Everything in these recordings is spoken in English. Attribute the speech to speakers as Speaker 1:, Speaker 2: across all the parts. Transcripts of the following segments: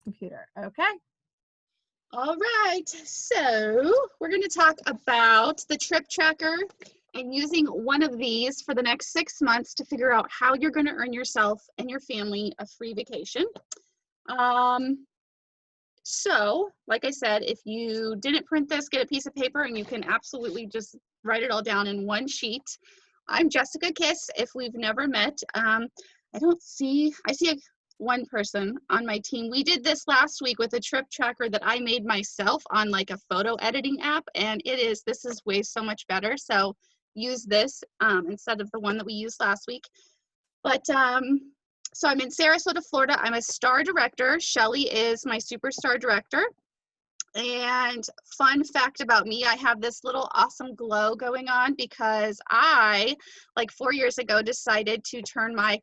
Speaker 1: computer. Okay.
Speaker 2: All right, so we're going to talk about the trip tracker and using one of these for the next 6 months to figure out how you're going to earn yourself and your family a free vacation. So, like I said, if you didn't print this, get a piece of paper and you can absolutely just write it all down in one sheet. I'm Jessica Kiss. If we've never met, I see one person on my team. We did this last week with a trip tracker that I made myself on like a photo editing app, and this is way so much better. So use this instead of the one that we used last week. But so I'm in Sarasota, Florida. I'm a star director. Shelly is my superstar director. And fun fact about me, I have this little awesome glow going on because I, like 4 years ago, decided to turn my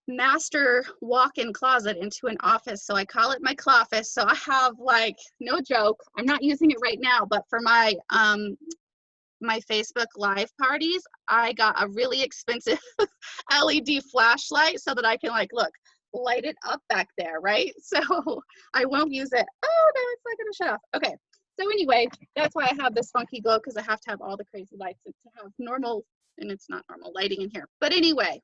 Speaker 2: master walk-in closet into an office. So I call it my cloffice. So I have, like, no joke, I'm not using it right now, but for my my Facebook live parties, I got a really expensive LED flashlight so that I can light it up back there, right? So I won't use it. Oh no, it's not gonna shut off. Okay, so anyway, that's why I have this funky glow, because I have to have all the crazy lights to have normal, and it's not normal lighting in here. But anyway,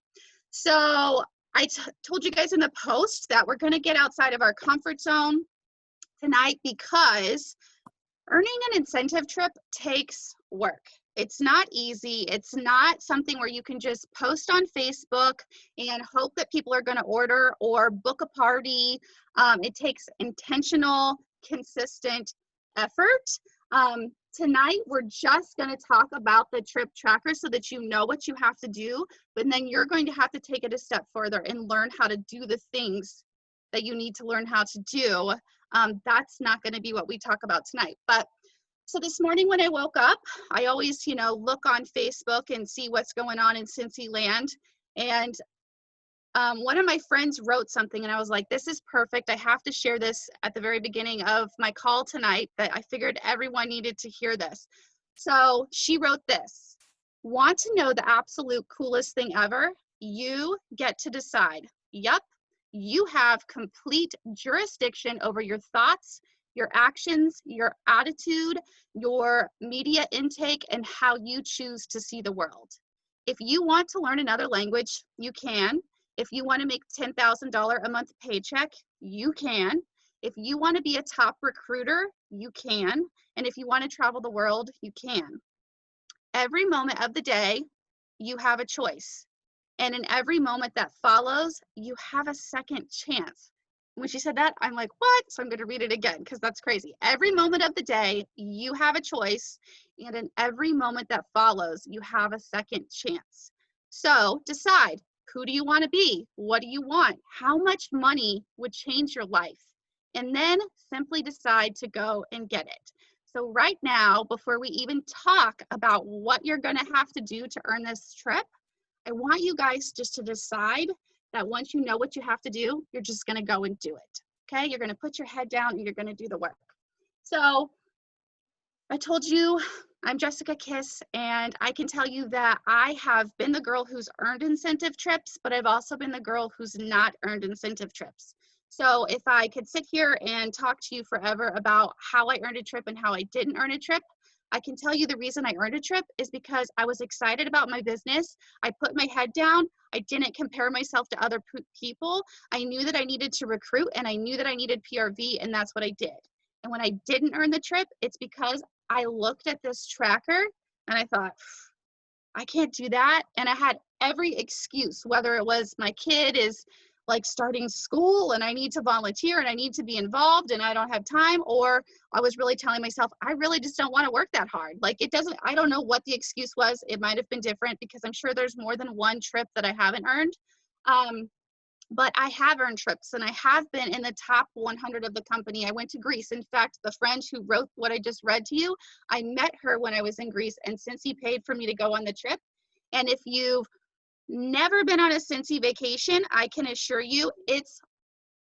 Speaker 2: so I told you guys in the post that we're gonna get outside of our comfort zone tonight because earning an incentive trip takes work. It's not easy. It's not something where you can just post on Facebook and hope that people are going to order or book a party. It takes intentional, consistent effort. Tonight, we're just going to talk about the trip tracker so that you know what you have to do, but then you're going to have to take it a step further and learn how to do the things that you need to learn how to do. That's not going to be what we talk about tonight. But so this morning when I woke up, I always, look on Facebook and see what's going on in Cincy land. And one of my friends wrote something and I was like, this is perfect. I have to share this at the very beginning of my call tonight, that I figured everyone needed to hear this. So she wrote this: want to know the absolute coolest thing ever? You get to decide. Yep. You have complete jurisdiction over your thoughts, your actions, your attitude, your media intake, and how you choose to see the world. If you want to learn another language, you can. If you want to make $10,000 a month paycheck, you can. If you want to be a top recruiter, you can. And if you want to travel the world, you can. Every moment of the day, you have a choice. And in every moment that follows, you have a second chance. When she said that, I'm like, what? So I'm going to read it again because that's crazy. Every moment of the day, you have a choice. And in every moment that follows, you have a second chance. So decide, who do you want to be? What do you want? How much money would change your life? And then simply decide to go and get it. So right now, before we even talk about what you're going to have to do to earn this trip, I want you guys just to decide that once you know what you have to do, you're just going to go and do it. Okay? You're going to put your head down and you're going to do the work. So I told you I'm Jessica Kiss, and I can tell you that I have been the girl who's earned incentive trips, but I've also been the girl who's not earned incentive trips. So if I could sit here and talk to you forever about how I earned a trip and how I didn't earn a trip, I can tell you the reason I earned a trip is because I was excited about my business. I put my head down. I didn't compare myself to other people. I knew that I needed to recruit and I knew that I needed PRV, and that's what I did. And when I didn't earn the trip, it's because I looked at this tracker and I thought, I can't do that. And I had every excuse, whether it was my kid is like starting school and I need to volunteer and I need to be involved and I don't have time, or I was really telling myself, I really just don't want to work that hard. Like I don't know what the excuse was. It might've been different because I'm sure there's more than one trip that I haven't earned. But I have earned trips and I have been in the top 100 of the company. I went to Greece. In fact, the friend who wrote what I just read to you, I met her when I was in Greece, and Cincy paid for me to go on the trip. And if you've never been on a Cincy vacation, I can assure you it's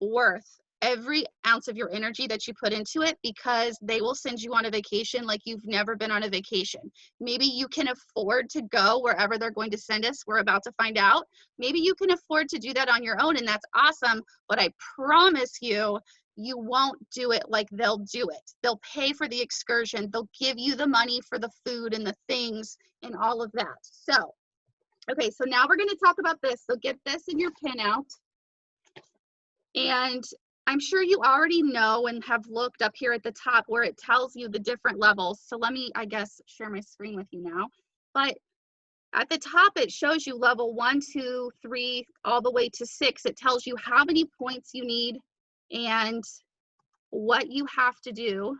Speaker 2: worth every ounce of your energy that you put into it, because they will send you on a vacation like you've never been on a vacation. Maybe you can afford to go wherever they're going to send us. We're about to find out. Maybe you can afford to do that on your own, and that's awesome. But I promise you, you won't do it like they'll do it. They'll pay for the excursion. They'll give you the money for the food and the things and all of that. So, okay, so now we're going to talk about this. So get this in your pinout. And I'm sure you already know and have looked up here at the top where it tells you the different levels. So let me, I guess, share my screen with you now. But at the top, it shows you level 1, 2, 3, all the way to 6. It tells you how many points you need and what you have to do.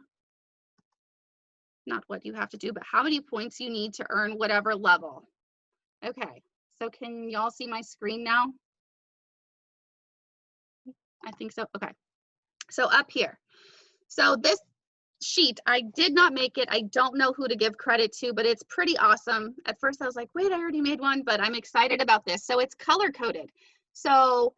Speaker 2: Not what you have to do, but how many points you need to earn whatever level. Okay, so can y'all see my screen now? I think so. Okay, so up here. So this sheet, I did not make it. I don't know who to give credit to, but it's pretty awesome. At first I was like, wait, I already made one, but I'm excited about this. So it's color coded. So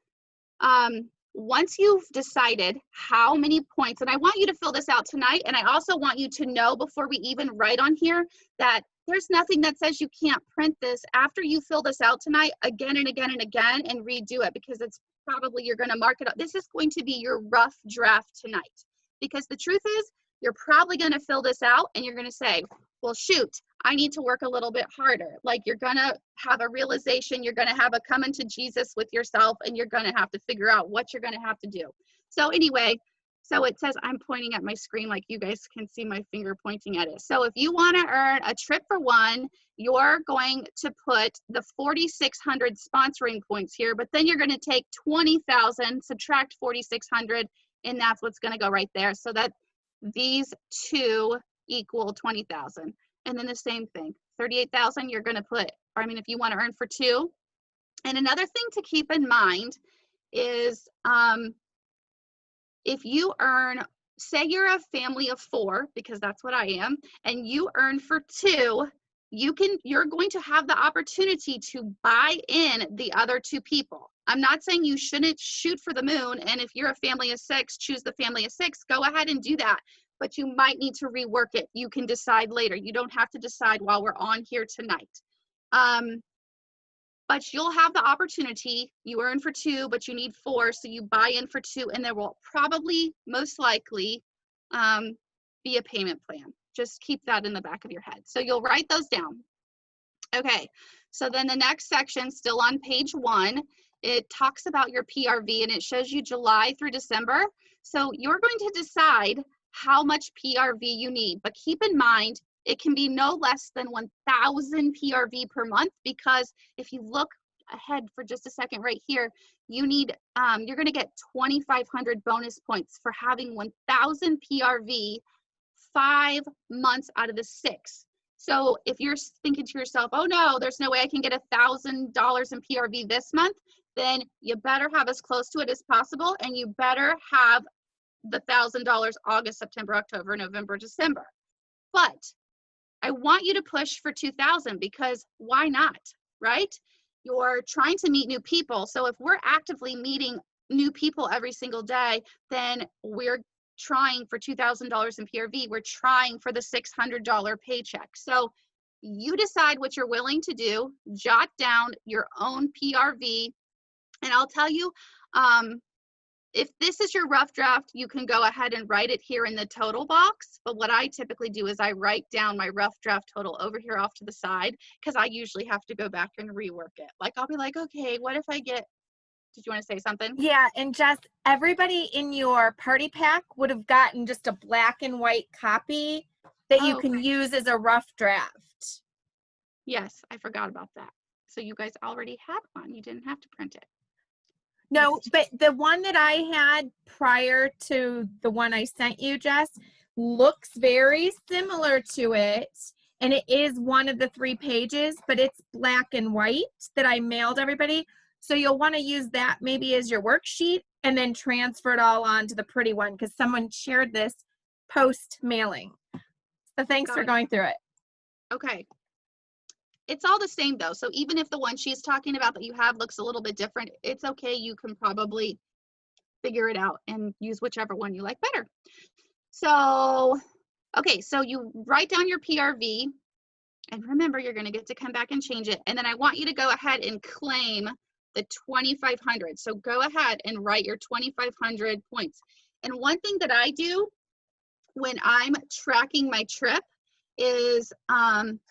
Speaker 2: once you've decided how many points, and I want you to fill this out tonight, and I also want you to know before we even write on here that there's nothing that says you can't print this after you fill this out tonight again and again and again and redo it, because it's probably, you're going to mark it up. This is going to be your rough draft tonight, because the truth is you're probably going to fill this out and you're going to say, well, shoot, I need to work a little bit harder. Like, you're going to have a realization, you're going to have a coming to Jesus with yourself, and you're going to have to figure out what you're going to have to do. So anyway, so it says, I'm pointing at my screen like you guys can see my finger pointing at it. So if you want to earn a trip for one, you're going to put the 4,600 sponsoring points here, but then you're going to take 20,000, subtract 4,600, and that's what's going to go right there. So that these two equal 20,000. And then the same thing, 38,000 you're going to put, or I mean, if you want to earn for two. And another thing to keep in mind is if you earn, say you're a family of 4, because that's what I am, and you earn for 2, you're going to have the opportunity to buy in the other 2 people. I'm not saying you shouldn't shoot for the moon, and if you're a family of 6, choose the family of 6, go ahead and do that. But you might need to rework it. You can decide later. You don't have to decide while we're on here tonight. But you'll have the opportunity. You earn for 2, but you need 4, so you buy in for 2, and there will probably, most likely, be a payment plan. Just keep that in the back of your head. So you'll write those down. Okay, so then the next section, still on page 1, it talks about your PRV, and it shows you July through December. So you're going to decide how much PRV you need, but keep in mind, it can be no less than 1,000 PRV per month, because if you look ahead for just a second right here, you need, you're going to get 2,500 bonus points for having 1,000 PRV 5 months out of the 6. So if you're thinking to yourself, oh no, there's no way I can get $1,000 in PRV this month, then you better have as close to it as possible, and you better have the $1,000 August, September, October, November, December. But I want you to push for 2,000, because why not, right? You're trying to meet new people. So if we're actively meeting new people every single day, then we're trying for $2,000 in PRV. We're trying for the $600 paycheck. So you decide what you're willing to do, jot down your own PRV, and I'll tell you, if this is your rough draft, you can go ahead and write it here in the total box. But what I typically do is I write down my rough draft total over here off to the side, because I usually have to go back and rework it. Like, I'll be like, okay, what if I get, did you want to say something?
Speaker 1: Yeah, and just everybody in your party pack would have gotten just a black and white copy that you can use as a rough draft.
Speaker 2: Yes, I forgot about that. So you guys already had one. You didn't have to print it.
Speaker 1: No, but the one that I had prior to the one I sent you, Jess, looks very similar to it. And it is one of the 3 pages, but it's black and white that I mailed everybody. So you'll want to use that maybe as your worksheet and then transfer it all onto the pretty one, because someone shared this post mailing. So thanks for going through it.
Speaker 2: Okay. It's all the same though. So even if the one she's talking about that you have looks a little bit different, it's okay. You can probably figure it out and use whichever one you like better. So, okay, so you write down your PRV, and remember, you're going to get to come back and change it. And then I want you to go ahead and claim the 2,500. So go ahead and write your 2,500 points. And one thing that I do when I'm tracking my trip is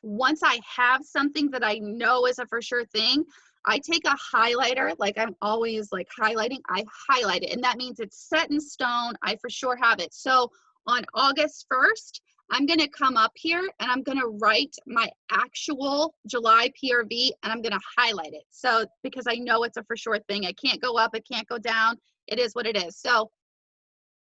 Speaker 2: once I have something that I know is a for sure thing, I take a highlighter, like I'm always like highlighting, I highlight it. And that means it's set in stone. I for sure have it. So on August 1st, I'm going to come up here and I'm going to write my actual July PRV and I'm going to highlight it. So because I know it's a for sure thing, it can't go up, it can't go down. It is what it is. So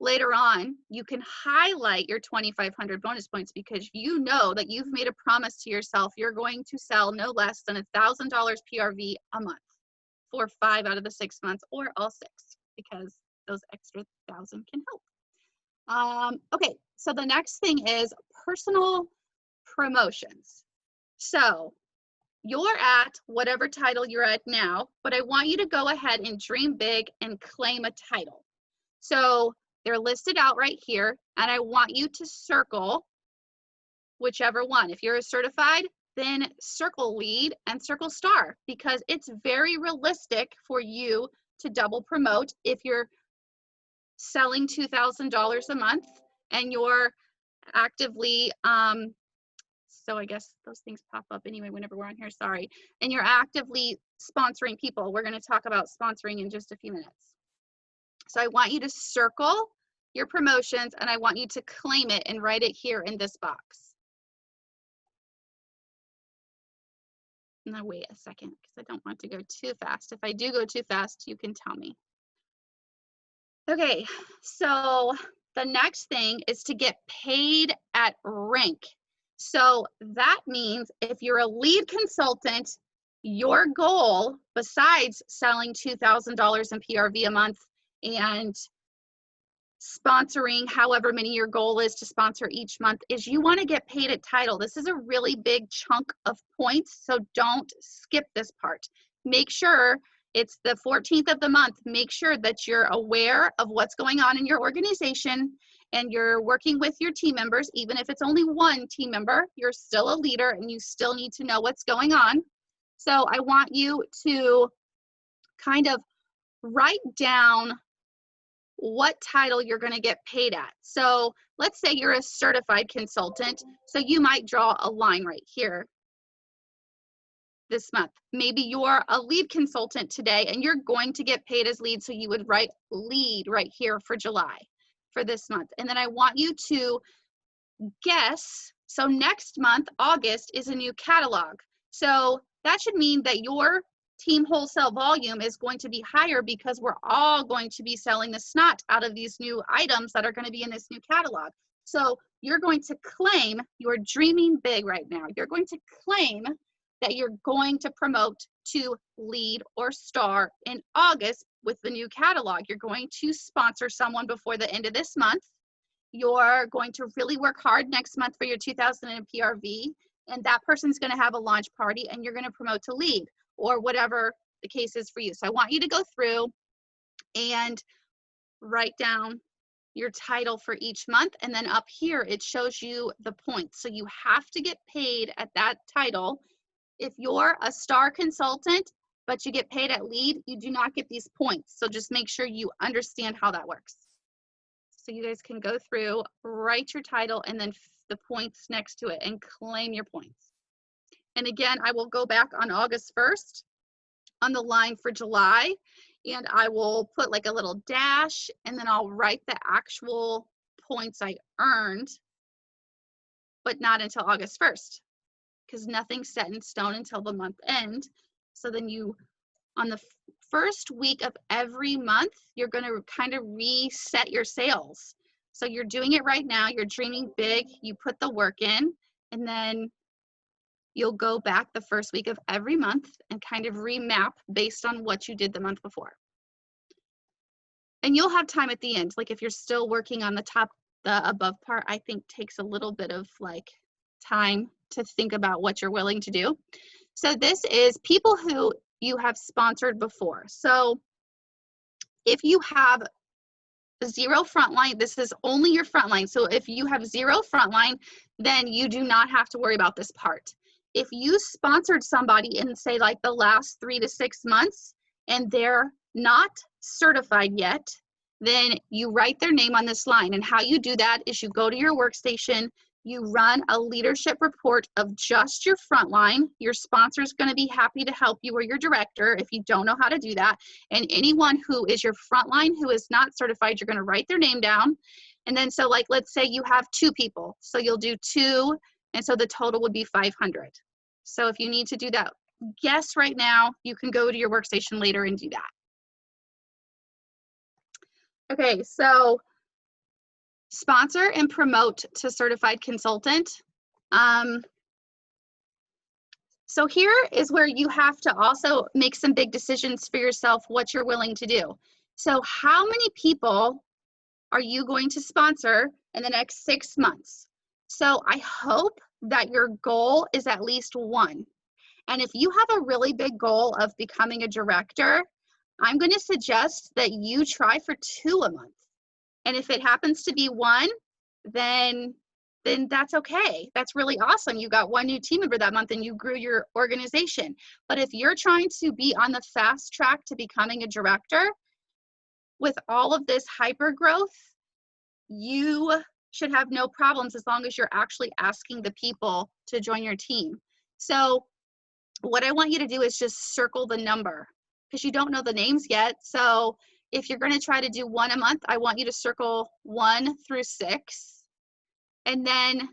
Speaker 2: later on, you can highlight your 2,500 bonus points because you know that you've made a promise to yourself. You're going to sell no less than $1,000 PRV a month for 5 out of the 6 months or all 6 because those extra 1,000 can help. Okay, so the next thing is personal promotions. So you're at whatever title you're at now, but I want you to go ahead and dream big and claim a title. So they're listed out right here, and I want you to circle whichever one. If you're a certified, then circle lead and circle star because it's very realistic for you to double promote if you're selling $2,000 a month and you're actively so I guess those things pop up anyway whenever we're on here, sorry, and you're actively sponsoring people. We're going to talk about sponsoring in just a few minutes. So I want you to circle your promotions and I want you to claim it and write it here in this box. Now wait a second because I don't want to go too fast. If I do go too fast, you can tell me. Okay, so the next thing is to get paid at rank. So that means if you're a lead consultant, your goal, besides selling $2,000 in PRV a month and sponsoring however many your goal is to sponsor each month, is you want to get paid at title. This is a really big chunk of points, so don't skip this part. Make sure it's the 14th of the month. Make sure that you're aware of what's going on in your organization and you're working with your team members. Even if it's only one team member, you're still a leader and you still need to know what's going on. So I want you to kind of write down what title you're going to get paid at. So let's say you're a certified consultant. So you might draw a line right here this month. Maybe you're a lead consultant today and you're going to get paid as lead. So you would write lead right here for July for this month. And then I want you to guess. So next month, August, is a new catalog. So that should mean that your team wholesale volume is going to be higher because we're all going to be selling the snot out of these new items that are going to be in this new catalog. So you're going to claim, you're dreaming big right now. You're going to claim that you're going to promote to lead or star in August with the new catalog. You're going to sponsor someone before the end of this month. You're going to really work hard next month for your 2,000 in PRV, and that person's going to have a launch party and you're going to promote to lead or whatever the case is for you. So I want you to go through and write down your title for each month. And then up here, it shows you the points. So you have to get paid at that title. If you're a star consultant, but you get paid at lead, you do not get these points. So just make sure you understand how that works. So you guys can go through, write your title, and then the points next to it and claim your points. And again, I will go back on August 1st on the line for July, and I will put like a little dash, and then I'll write the actual points I earned, but not until August 1st. Because nothing's set in stone until the month end. So then you, on the first week of every month, you're going to kind of reset your sales. So you're doing it right now. You're dreaming big. You put the work in, and then you'll go back the first week of every month and kind of remap based on what you did the month before. And you'll have time at the end. Like if you're still working on the top, the above part, I think takes a little bit of like time to think about what you're willing to do. So this is people who you have sponsored before. So if you have 0 frontline, this is only your frontline. So if you have 0 frontline, then you do not have to worry about this part. If you sponsored somebody in say like the last 3 to 6 months and they're not certified yet, then you write their name on this line. And how you do that is you go to your workstation, you run a leadership report of just your frontline. Your sponsor is going to be happy to help you, or your director if you don't know how to do that. And anyone who is your frontline who is not certified, you're going to write their name down. And then, so like, let's say you have 2 people. So you'll do 2, and so the total would be 500. So if you need to do that, guess right now, you can go to your workstation later and do that. Okay, so sponsor and promote to certified consultant. So here is where you have to also make some big decisions for yourself, what you're willing to do. So how many people are you going to sponsor in the next 6 months? So I hope that your goal is at least 1. And if you have a really big goal of becoming a director, I'm going to suggest that you try for 2 a month. And if it happens to be 1, then that's okay. That's really awesome. You got 1 new team member that month and you grew your organization. But if you're trying to be on the fast track to becoming a director, with all of this hyper growth, you should have no problems as long as you're actually asking the people to join your team. So what I want you to do is just circle the number, because you don't know the names yet. So if you're going to try to do 1 a month, I want you to circle 1 through 6. And then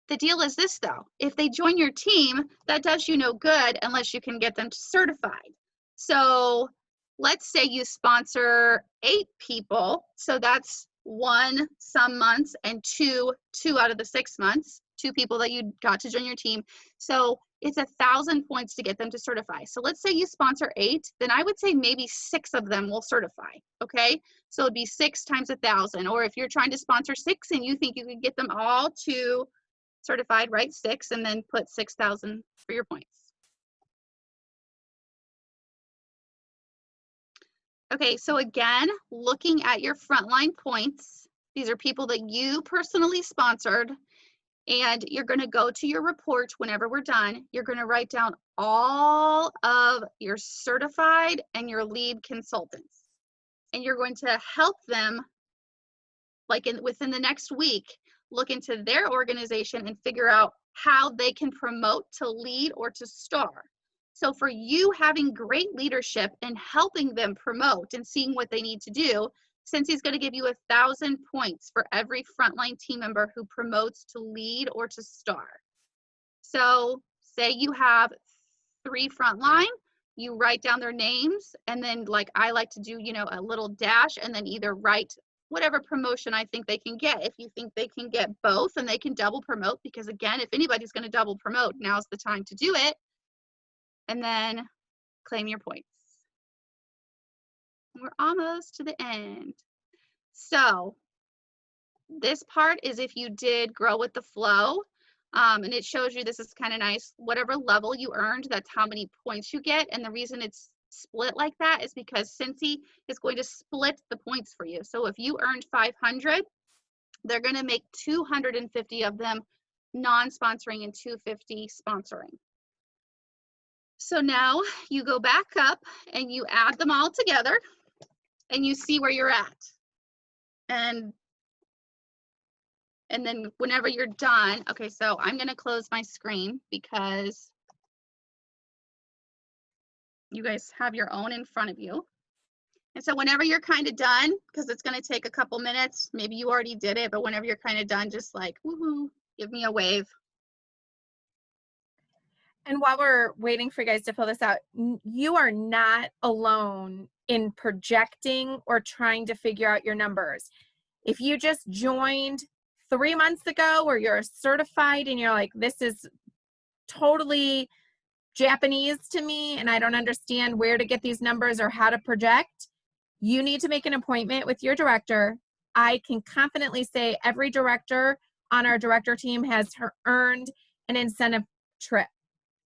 Speaker 2: the deal is this though, if they join your team, that does you no good unless you can get them certified. So let's say you sponsor 8 people. So that's 1 some months and 2 out of the 6 months, 2 people that you got to join your team. So it's 1,000 points to get them to certify. So let's say you sponsor 8, then I would say maybe 6 of them will certify, okay? So it'd be 6 times 1,000. Or if you're trying to sponsor 6 and you think you could get them all to certified, write 6 and then put 6,000 for your points. Okay, so again, looking at your frontline points, these are people that you personally sponsored. And you're going to go to your report whenever we're done. You're going to write down all of your certified and your lead consultants. And you're going to help them, like within the next week, look into their organization and figure out how they can promote to lead or to star. So for you having great leadership and helping them promote and seeing what they need to do, Cincy's going to give you 1,000 points for every frontline team member who promotes to lead or to star. So say you have 3 frontline, you write down their names, and then like I like to do, you know, a little dash, and then either write whatever promotion I think they can get. If you think they can get both and they can double promote, because again, if anybody's going to double promote, now's the time to do it. And then claim your points. We're almost to the end. So this part is if you did grow with the flow, and it shows you, this is kind of nice, whatever level you earned, that's how many points you get. And the reason it's split like that is because Cincy is going to split the points for you. So if you earned 500, they're going to make 250 of them non-sponsoring and 250 sponsoring. So now you go back up and you add them all together and you see where you're at. And then whenever you're done, okay, so I'm going to close my screen because you guys have your own in front of you. And so whenever you're kind of done, because it's going to take a couple minutes, maybe you already did it, but whenever you're kind of done, just like, woohoo, give me a wave.
Speaker 1: And while we're waiting for you guys to fill this out, you are not alone in projecting or trying to figure out your numbers. If you just joined 3 months ago or you're certified and you're like, this is totally Japanese to me and I don't understand where to get these numbers or how to project, you need to make an appointment with your director. I can confidently say every director on our director team has earned an incentive trip.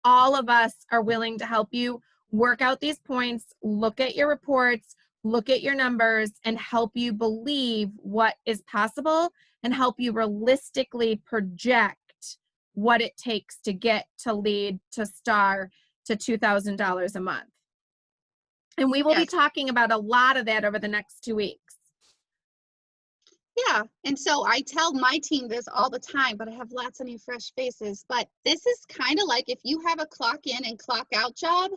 Speaker 1: All of us are willing to help you work out these points, look at your reports, look at your numbers, and help you believe what is possible and help you realistically project what it takes to get to lead to star to $2,000 a month. And we will be talking about a lot of that over the next 2 weeks.
Speaker 2: Yeah, and so I tell my team this all the time, but I have lots of new fresh faces. But this is kind of like if you have a clock in and clock out job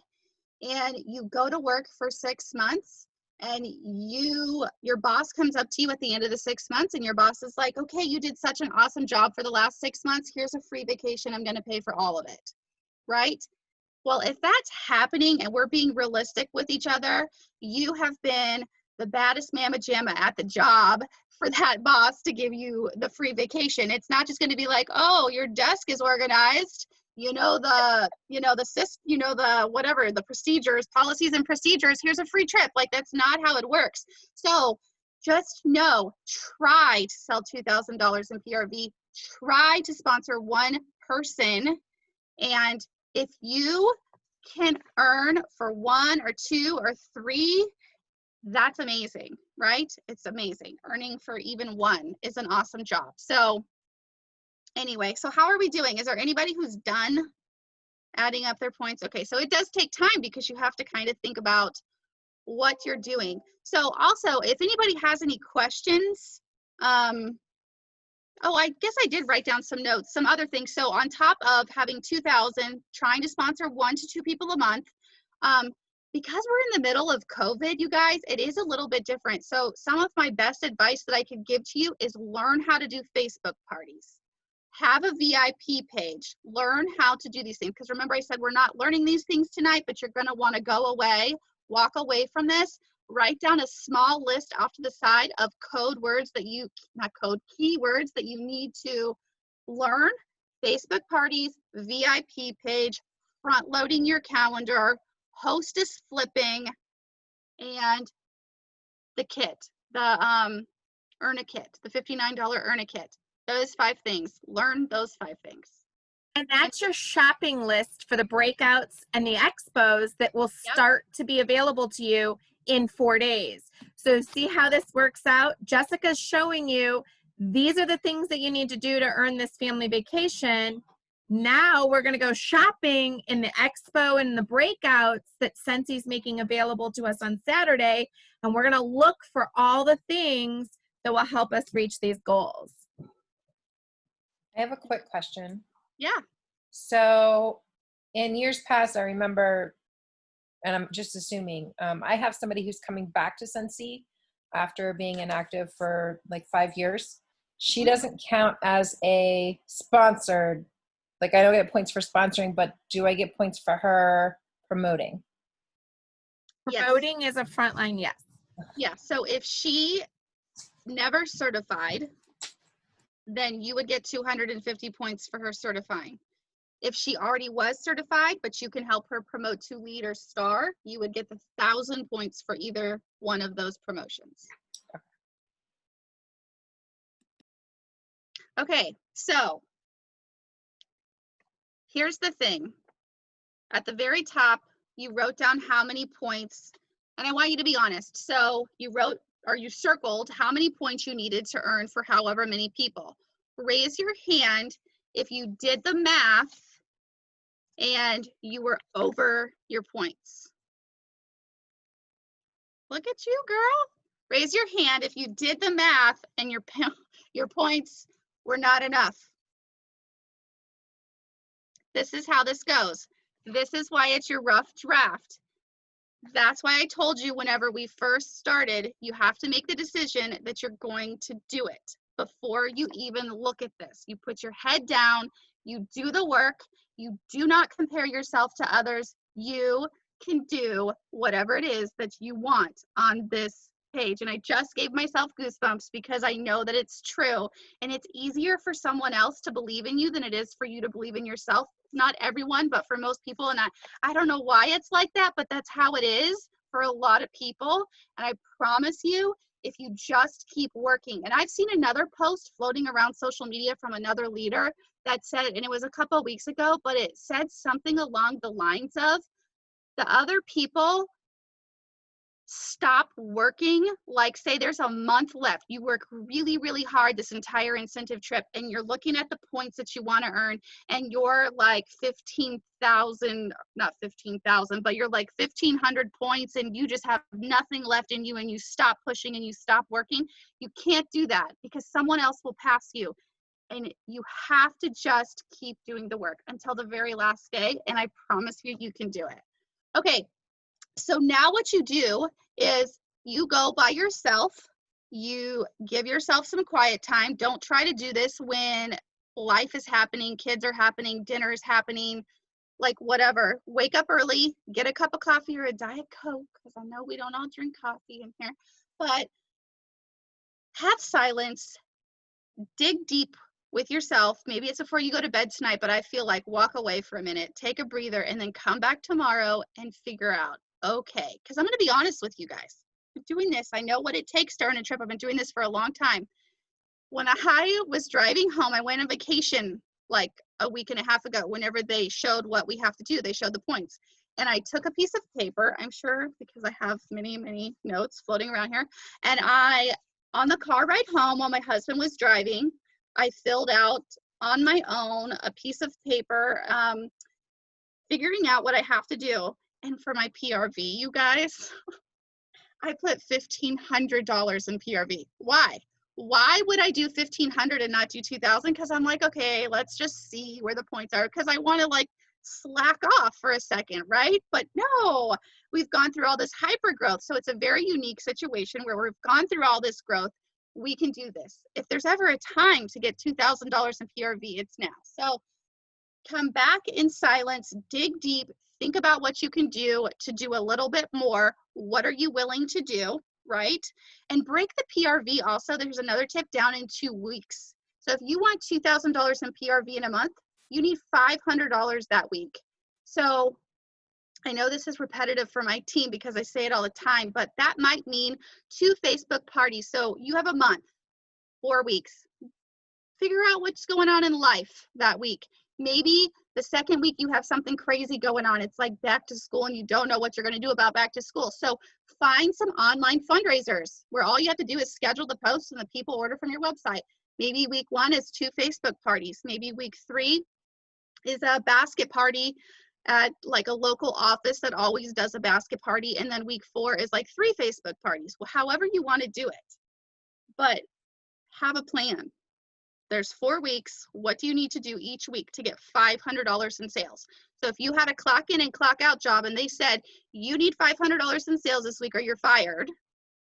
Speaker 2: and you go to work for 6 months and your boss comes up to you at the end of the 6 months and your boss is like, okay, you did such an awesome job for the last 6 months. Here's a free vacation. I'm going to pay for all of it. Right? Well, if that's happening and we're being realistic with each other, you have been the baddest mamma jamma at the job for that boss to give you the free vacation. It's not just going to be like, oh, your desk is organized. The whatever, the procedures, policies and procedures, here's a free trip. Like, that's not how it works. So just know, try to sell $2,000 in PRV, try to sponsor one person. And if you can earn for one or two or three, that's amazing, right? It's amazing. Earning for even one is an awesome job. So anyway, so how are we doing? Is there anybody who's done adding up their points? Okay, so it does take time because you have to kind of think about what you're doing. So also, if anybody has any questions, oh, I guess I did write down some notes, some other things. So on top of having 2,000, trying to sponsor 1 to 2 people a month, because we're in the middle of COVID, you guys, it is a little bit different. So some of my best advice that I could give to you is learn how to do Facebook parties. Have a VIP page. Learn how to do these things. Because remember, I said we're not learning these things tonight, but you're going to want to go away, walk away from this, write down a small list off to the side of keywords that you need to learn. Facebook parties, VIP page, front loading your calendar, hostess flipping, and the kit, the earn a kit, the $59 earn a kit. Those 5 things. Learn those 5 things.
Speaker 1: And that's your shopping list for the breakouts and the expos that will start to be available to you in 4 days. So see how this works out? Jessica's showing you these are the things that you need to do to earn this family vacation. Now we're going to go shopping in the expo and the breakouts that Scentsi's making available to us on Saturday. And we're going to look for all the things that will help us reach these goals.
Speaker 3: I have a quick question.
Speaker 2: Yeah.
Speaker 3: So in years past, I remember, and I'm just assuming, I have somebody who's coming back to Scentsy after being inactive for like 5 years. She doesn't count as a sponsored, like I don't get points for sponsoring, but do I get points for her promoting?
Speaker 1: Promoting is a frontline, yes.
Speaker 2: Yeah, so if she never certified, then you would get 250 points for her certifying. If she already was certified, but you can help her promote to lead or star, you would get the 1,000 points for either one of those promotions. Okay, so here's the thing. At the very top, you wrote down how many points, and I want you to be honest. So you wrote, or you circled how many points you needed to earn for however many people. Raise your hand if you did the math and you were over your points. Look at you, girl. Raise your hand if you did the math and your points were not enough. This is how this goes. This is why it's your rough draft. That's why I told you whenever we first started, you have to make the decision that you're going to do it before you even look at this. You put your head down, you do the work, you do not compare yourself to others. You can do whatever it is that you want on this page. And I just gave myself goosebumps because I know that it's true. And it's easier for someone else to believe in you than it is for you to believe in yourself. Not everyone, but for most people. And I don't know why it's like that, but that's how it is for a lot of people. And I promise you, if you just keep working. And I've seen another post floating around social media from another leader that said, and it was a couple of weeks ago, but it said something along the lines of, the other people stop working. Like, say there's a month left. You work really, really hard this entire incentive trip, and you're looking at the points that you want to earn, and you're like 15,000, not 15,000, but you're like 1,500 points, and you just have nothing left in you, and you stop pushing and you stop working. You can't do that because someone else will pass you. And you have to just keep doing the work until the very last day. And I promise you, you can do it. Okay. So now what you do is you go by yourself, you give yourself some quiet time. Don't try to do this when life is happening, kids are happening, dinner is happening, like whatever. Wake up early, get a cup of coffee or a Diet Coke, because I know we don't all drink coffee in here, but have silence, dig deep with yourself. Maybe it's before you go to bed tonight, but I feel like walk away for a minute, take a breather, and then come back tomorrow and figure out, okay, because I'm going to be honest with you guys. I'm doing this. I know what it takes to earn a trip. I've been doing this for a long time. When I was driving home, I went on vacation like a week and a half ago. Whenever they showed what we have to do, they showed the points. And I took a piece of paper, I'm sure because I have many, many notes floating around here. And on the car ride home while my husband was driving, I filled out on my own a piece of paper, figuring out what I have to do. And for my PRV, you guys, I put $1,500 in PRV. Why? Why would I do 1,500 and not do 2,000? Because I'm like, okay, let's just see where the points are. Because I want to like slack off for a second, right? But no, we've gone through all this hyper growth. So it's a very unique situation where we've gone through all this growth. We can do this. If there's ever a time to get $2,000 in PRV, it's now. So come back in silence, dig deep, think about what you can do to do a little bit more. What are you willing to do, right? And break the PRV also. There's another tip, down in 2 weeks. So if you want $2,000 in PRV in a month, you need $500 that week. So I know this is repetitive for my team because I say it all the time, but that might mean 2 Facebook parties. So you have a month, 4 weeks. Figure out what's going on in life that week. Maybe the second week you have something crazy going on. It's like back to school and you don't know what you're going to do about back to school. So find some online fundraisers where all you have to do is schedule the posts and the people order from your website. Maybe week 1 is 2 Facebook parties. Maybe week 3 is a basket party at like a local office that always does a basket party. And then week 4 is like 3 Facebook parties. Well, however you want to do it, but have a plan. There's 4 weeks. What do you need to do each week to get $500 in sales? So if you had a clock in and clock out job and they said, you need $500 in sales this week or you're fired,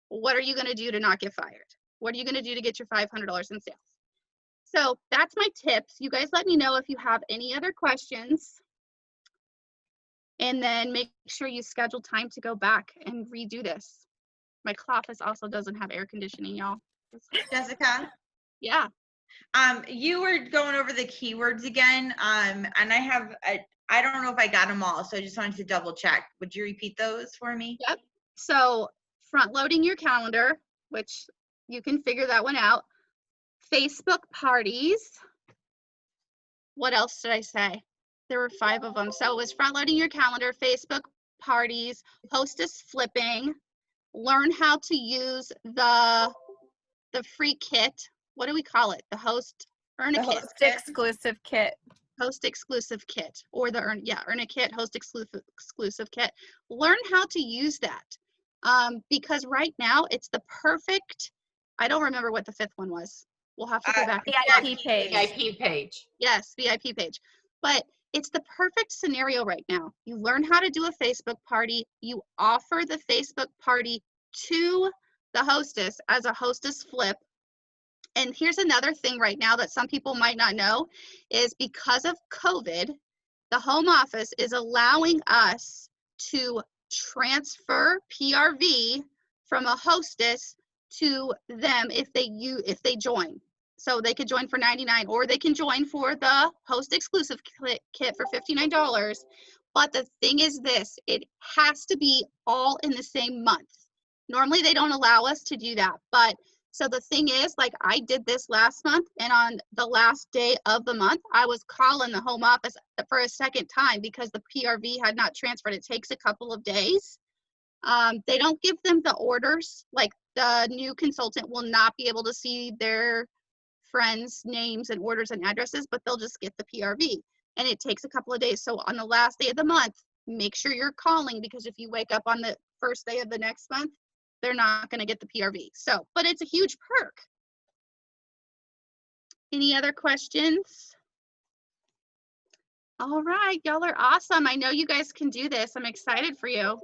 Speaker 2: what are you going to do to not get fired? What are you going to do to get your $500 in sales? So that's my tips. You guys let me know if you have any other questions. And then make sure you schedule time to go back and redo this. My office also doesn't have air conditioning, y'all.
Speaker 4: Jessica?
Speaker 2: Yeah.
Speaker 4: You were going over the keywords again, and I don't know if I got them all, so I just wanted to double check. Would you repeat those for me?
Speaker 2: Yep. So front loading your calendar, which you can figure that one out. Facebook parties. What else did I say? There were 5 of them. So it was front loading your calendar, Facebook parties, hostess flipping, learn how to use the free kit. What do we call it? The host earn a kit.
Speaker 1: Host exclusive kit.
Speaker 2: Host exclusive kit, or the earn a kit, host exclusive kit. Learn how to use that, because right now it's the perfect. I don't remember what the 5th one was. We'll have to go back.
Speaker 1: VIP page.
Speaker 3: VIP page.
Speaker 2: Yes, VIP page. But it's the perfect scenario right now. You learn how to do a Facebook party. You offer the Facebook party to the hostess as a hostess flip. And here's another thing right now that some people might not know is because of COVID, the home office is allowing us to transfer PRV from a hostess to them if they join. So they could join for $99 or they can join for the host exclusive kit for $59. But the thing is this, it has to be all in the same month. Normally they don't allow us to do that, but so the thing is, like I did this last month, and on the last day of the month, I was calling the home office for a second time because the PRV had not transferred. It takes a couple of days. They don't give them the orders. Like the new consultant will not be able to see their friends' names and orders and addresses, but they'll just get the PRV. And it takes a couple of days. So on the last day of the month, make sure you're calling, because if you wake up on the first day of the next month, they're not going to get the PRV. So, but it's a huge perk. Any other questions? All right, y'all are awesome. I know you guys can do this. I'm excited for you.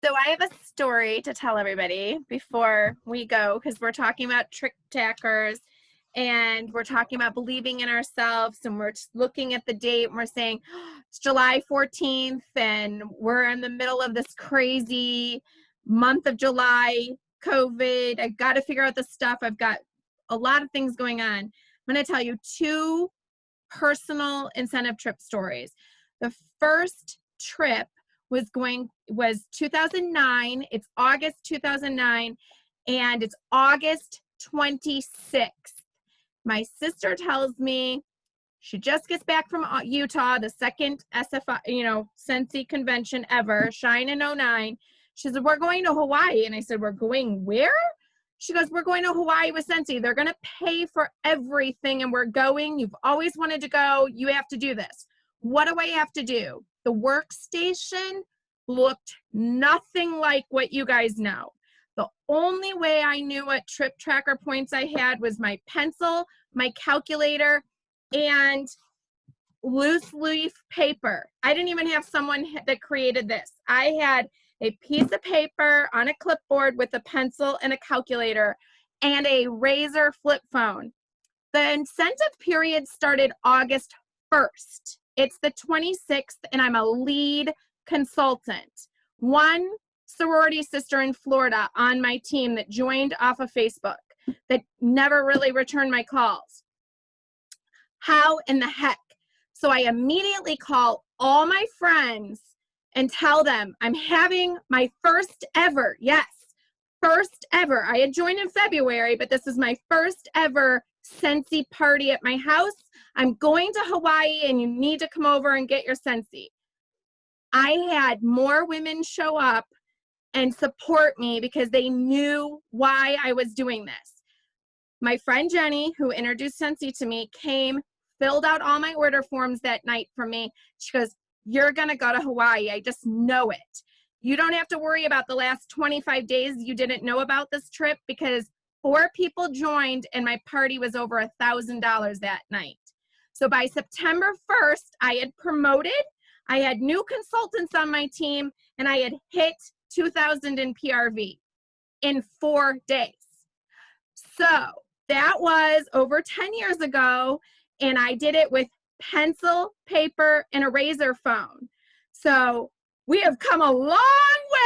Speaker 1: So I have a story to tell everybody before we go, because we're talking about trick trackers and we're talking about believing in ourselves, and we're just looking at the date and we're saying it's July 14th and we're in the middle of this crazy month of July, COVID. I got to figure out the stuff. I've got a lot of things going on. I'm going to tell you 2 personal incentive trip stories. The first trip was 2009. It's August 2009, and it's August 26th. My sister tells me she just gets back from Utah, the second SFI, Scentsy convention ever, Shine in 09. She said, we're going to Hawaii. And I said, we're going where? She goes, we're going to Hawaii with Scentsy. They're going to pay for everything, and we're going. You've always wanted to go. You have to do this. What do I have to do? The workstation looked nothing like what you guys know. The only way I knew what trip tracker points I had was my pencil, my calculator, and loose leaf paper. I didn't even have someone that created this. I had a piece of paper on a clipboard with a pencil and a calculator and a Razr flip phone. The incentive period started August 1st. It's the 26th, and I'm a lead consultant. One sorority sister in Florida on my team that joined off of Facebook that never really returned my calls. How in the heck? So I immediately call all my friends and tell them I'm having my first ever, yes, first ever. I had joined in February, but this is my first ever Scentsy party at my house. I'm going to Hawaii, and you need to come over and get your Scentsy. I had more women show up and support me because they knew why I was doing this. My friend Jenny, who introduced Scentsy to me, came, filled out all my order forms that night for me. She goes, you're going to go to Hawaii. I just know it. You don't have to worry about the last 25 days you didn't know about this trip, because 4 people joined and my party was over $1,000 that night. So by September 1st, I had promoted, I had new consultants on my team, and I had hit 2,000 in PRV in 4 days. So that was over 10 years ago, and I did it with pencil, paper, and a Razr phone. So we have come a long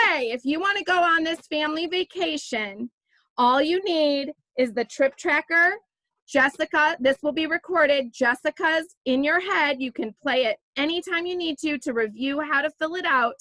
Speaker 1: way. If you want to go on this family vacation, all you need is the trip tracker. Jessica, this will be recorded. Jessica's in your head. You can play it anytime you need to review how to fill it out.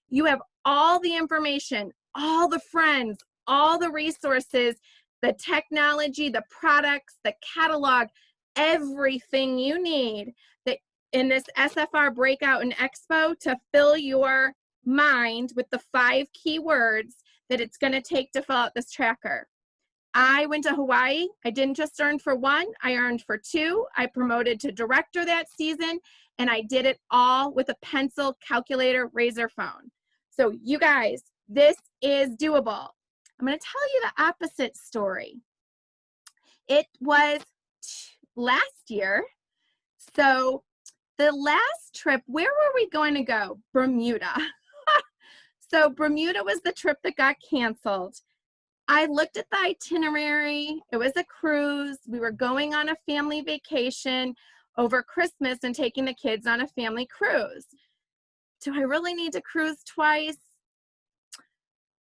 Speaker 1: You have all the information, all the friends, all the resources, the technology, the products, the catalog, everything you need that in this SFR breakout and expo to fill your mind with the 5 keywords that it's going to take to fill out this tracker. I went to Hawaii. I didn't just earn for 1, I earned for 2. I promoted to director that season, and I did it all with a pencil, calculator, Razr phone. So you guys, this is doable. I'm going to tell you the opposite story. It was last year. So the last trip, where were we going to go? Bermuda. So Bermuda was the trip that got canceled. I looked at the itinerary. It was a cruise. We were going on a family vacation over Christmas and taking the kids on a family cruise. Do I really need to cruise twice?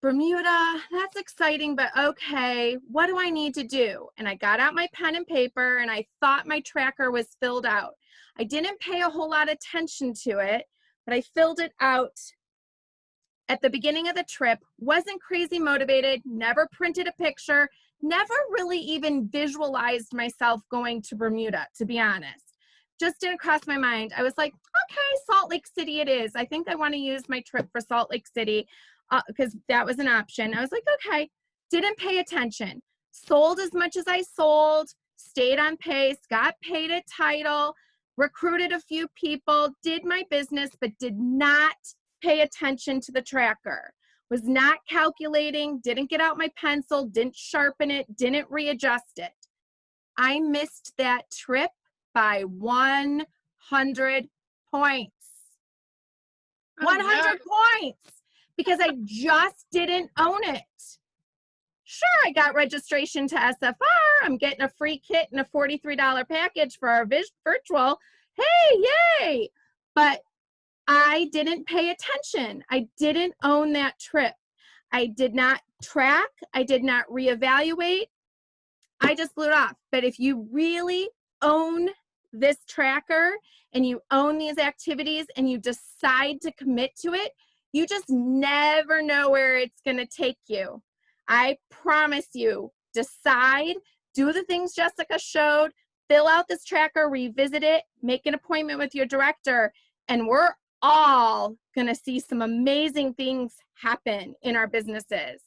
Speaker 1: Bermuda, that's exciting, but okay, what do I need to do? And I got out my pen and paper, and I thought my tracker was filled out. I didn't pay a whole lot of attention to it, but I filled it out at the beginning of the trip, wasn't crazy motivated, never printed a picture, never really even visualized myself going to Bermuda, to be honest. Just didn't cross my mind. I was like, okay, Salt Lake City it is. I think I want to use my trip for Salt Lake City. because that was an option. I was like, okay, didn't pay attention. Sold as much as I sold, stayed on pace, got paid at title, recruited a few people, did my business, but did not pay attention to the tracker. Was not calculating, didn't get out my pencil, didn't sharpen it, didn't readjust it. I missed that trip by 100 points. 100 points because I just didn't own it. Sure, I got registration to SFR. I'm getting a free kit and a $43 package for our virtual. Hey, yay! But I didn't pay attention. I didn't own that trip. I did not track. I did not reevaluate. I just blew it off. But if you really own this tracker and you own these activities and you decide to commit to it, you just never know where it's going to take you. I promise you, decide, do the things Jessica showed, fill out this tracker, revisit it, make an appointment with your director, and we're all going to see some amazing things happen in our businesses.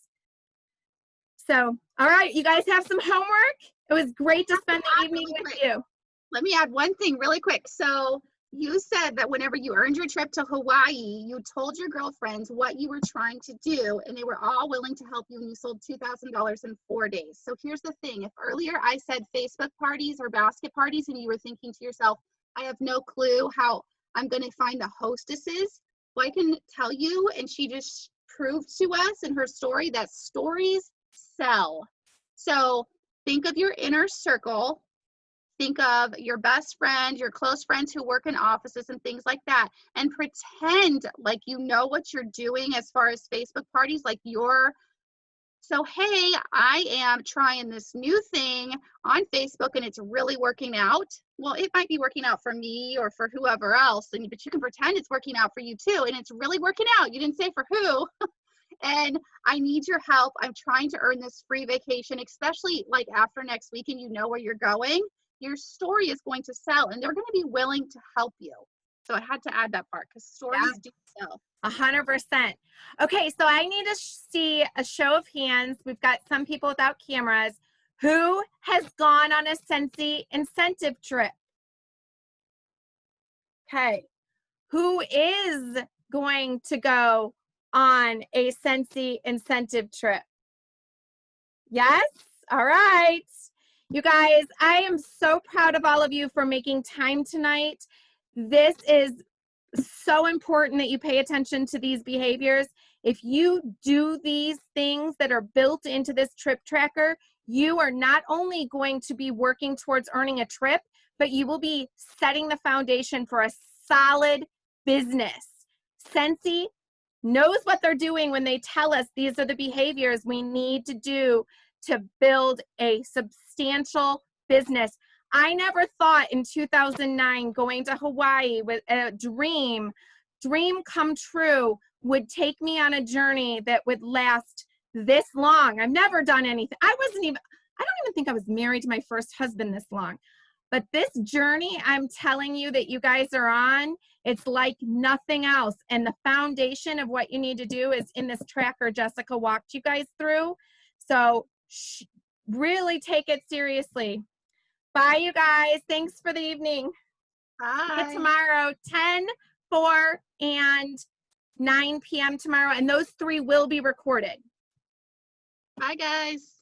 Speaker 1: So, all right, you guys have some homework. It was great to spend the evening with you.
Speaker 2: Let me add one thing really quick. So you said that whenever you earned your trip to Hawaii, you told your girlfriends what you were trying to do, and they were all willing to help you, and you sold $2,000 in 4 days. So here's the thing. If earlier I said Facebook parties or basket parties, and you were thinking to yourself, I have no clue how I'm going to find the hostesses, well, I can tell you, and she just proved to us in her story that stories sell. So think of your inner circle. Think of your best friend, your close friends who work in offices and things like that, and pretend like you know what you're doing as far as Facebook parties, like so hey, I am trying this new thing on Facebook and it's really working out. Well, it might be working out for me or for whoever else, but you can pretend it's working out for you too, and it's really working out. You didn't say for who. And I need your help. I'm trying to earn this free vacation, especially like after next week and you know where you're going. Your story is going to sell and they're going to be willing to help you. So I had to add that part because stories do sell.
Speaker 1: 100%. Okay, so I need to see a show of hands. We've got some people without cameras. Who has gone on a Scentsy incentive trip? Okay. Who is going to go on a Scentsy incentive trip? Yes? All right. You guys, I am so proud of all of you for making time tonight. This is so important that you pay attention to these behaviors. If you do these things that are built into this trip tracker, you are not only going to be working towards earning a trip, but you will be setting the foundation for a solid business. Scentsy knows what they're doing when they tell us these are the behaviors we need to do to build a substantial business. I never thought in 2009 going to Hawaii with a dream come true would take me on a journey that would last this long. I've never done anything. I don't even think I was married to my first husband this long. But this journey, I'm telling you that you guys are on, it's like nothing else. And the foundation of what you need to do is in this tracker Jessica walked you guys through. So really take it seriously. Bye, you guys. Thanks for the evening.
Speaker 2: Bye.
Speaker 1: See you tomorrow, 10, 4, and 9 p.m. tomorrow. And those 3 will be recorded.
Speaker 2: Bye, guys.